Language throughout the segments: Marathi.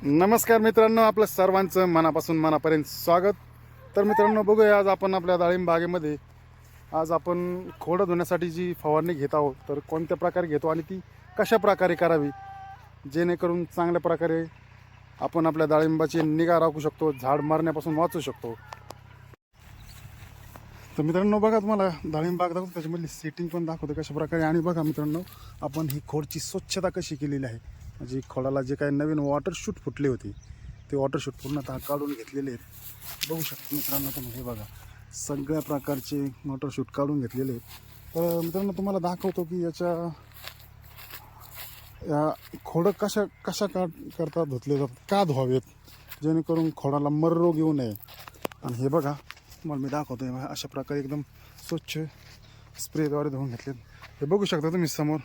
नमस्कार मित्रांनो, आपलं सर्वांचं मनापासून मनापर्यंत स्वागत. तर मित्रांनो, बघूया आज आपण आपल्या डाळिंब बागेमध्ये आज आपण खोडं धुण्यासाठी जी फवारणी घेत आहोत तर कोणत्या प्रकारे घेतो आणि ती कशा प्रकारे करावी जेणेकरून चांगल्या प्रकारे आपण आपल्या डाळिंबाची निगा राखू शकतो, झाड मरण्यापासून वाचू शकतो. तर मित्रांनो बघा, तुम्हाला डाळिंब बाग दाखवतो, त्याच्यामधली सेटिंग पण दाखवतो कशा प्रकारे. आणि बघा मित्रांनो, आपण ही खोडची स्वच्छता कशी केलेली आहे. म्हणजे खोडाला जे काही नवीन वॉटर शूट फुटले होते ते वॉटर शूट पूर्णतः काढून घेतलेले आहेत. बघू शकतो मित्रांनो तुम्ही, हे बघा सगळ्या प्रकारचे वॉटर शूट काढून घेतलेले आहेत. तर मित्रांनो तुम्हाला दाखवतो की या खोडं कशा कशा करता धुतले जातात, का धुवावेत जेणेकरून खोडाला मररोग येऊ नये. आणि हे बघा तुम्हाला मी दाखवतो, आहे अशा प्रकारे एकदम स्वच्छ स्प्रेद्वारे धुवून घेतले. हे बघू शकता तुम्ही, समोर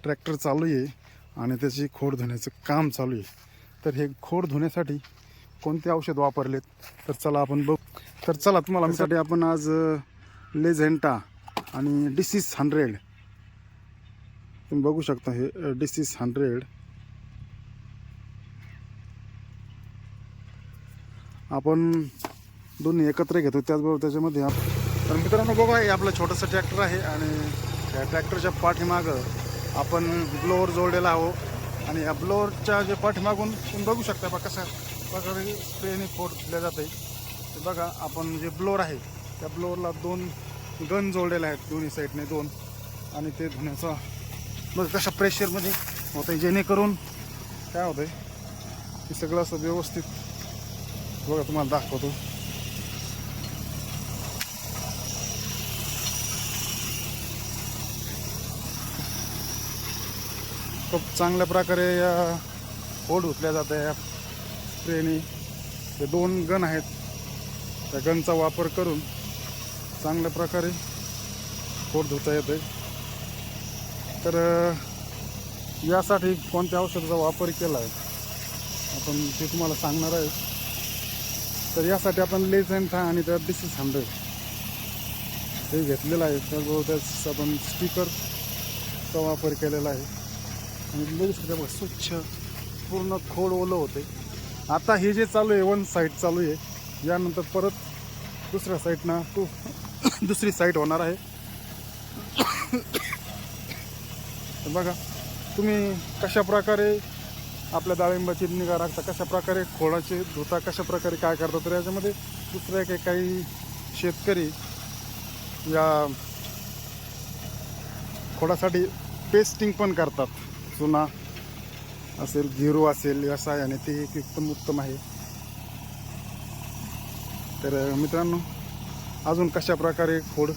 ट्रॅक्टर चालू आहे आणि त्याची खोड धुण्याचं काम चालू आहे. तर हे खोड धुण्यासाठी कोणते औषध वापरलेत तर चला आपण बघू. तर चला तुम्हाला आमच्यासाठी आपण आज लेझेंटा आणि डिसीस 100 तुम्ही बघू शकता. हे डिसीस 100 आपण दोन्ही एकत्र घेतो. त्याचबरोबर त्याच्यामध्ये तर मित्रांनो बघा, हे आपलं छोटंसं ट्रॅक्टर आहे आणि त्या ट्रॅक्टरच्या पाठीमागं आपण ब्लोअर जोडलेला आहोत. आणि या ब्लोअरच्या जे पाठीमागून तुम्ही बघू शकता बघा कशा प्रकारे स्प्रेने खोड धुतल्या जाते. ते बघा, आपण जे ब्लोअर आहे त्या ब्लोअरला 2 गन जोडलेले आहेत दोन्ही साईडने 2. आणि ते धुण्याचा बघा कशा प्रेशरमध्ये होतं आहे, जेणेकरून काय होतं आहे की सगळं असं व्यवस्थित बघा तुम्हाला दाखवतो. खूप चांगल्या प्रकारे या खोड धुतल्या जातं या स्प्रेने. ते 2 गन आहेत, त्या गनचा वापर करून चांगल्या प्रकारे खोड धुता येते. तर यासाठी कोणत्या औषधाचा वापर केला आहे आपण ते तुम्हाला सांगणार आहे. तर यासाठी आपण लेझेंटा आणि त्या डिसीस 100 हे घेतलेलं आहे. त्याचबरोबर त्याच आपण स्टिकरचा वापर केलेला आहे. आणि बघू शकता बघा, स्वच्छ पूर्ण खोड ओलं होते. आता हे जे चालू आहे 1 साईड चालू आहे, यानंतर परत दुसऱ्या साईडनं दुसरी साईड होणार आहे. तर बघा तुम्ही कशा प्रकारे आपल्या डाळिंबाची निगा राखता, कशा प्रकारे खोडाचे धुता, कशा प्रकारे काय करता. तर याच्यामध्ये दुसऱ्या काही शेतकरी या खोडासाठी पेस्टिंग पण करतात. चुना असेल, गिरू असेल, या साहाय्याने ते एक एकदम उत्तम आहे. तर मित्रांनो, अजून कशा प्रकारे खोड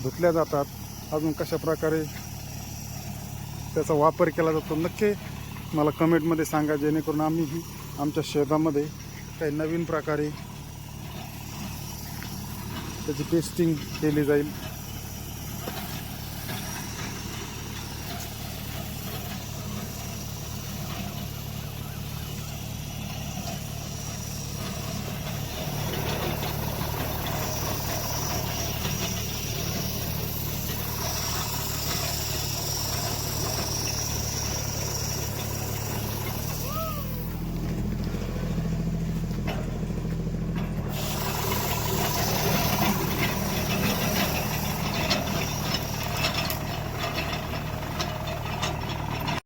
धुतल्या जातात, अजून कशा प्रकारे त्याचा वापर केला जातो, नक्की मला कमेंटमध्ये सांगा, जेणेकरून आम्हीही आमच्या शेतामध्ये काही नवीन प्रकारे त्याची टेस्टिंग केली जाईल.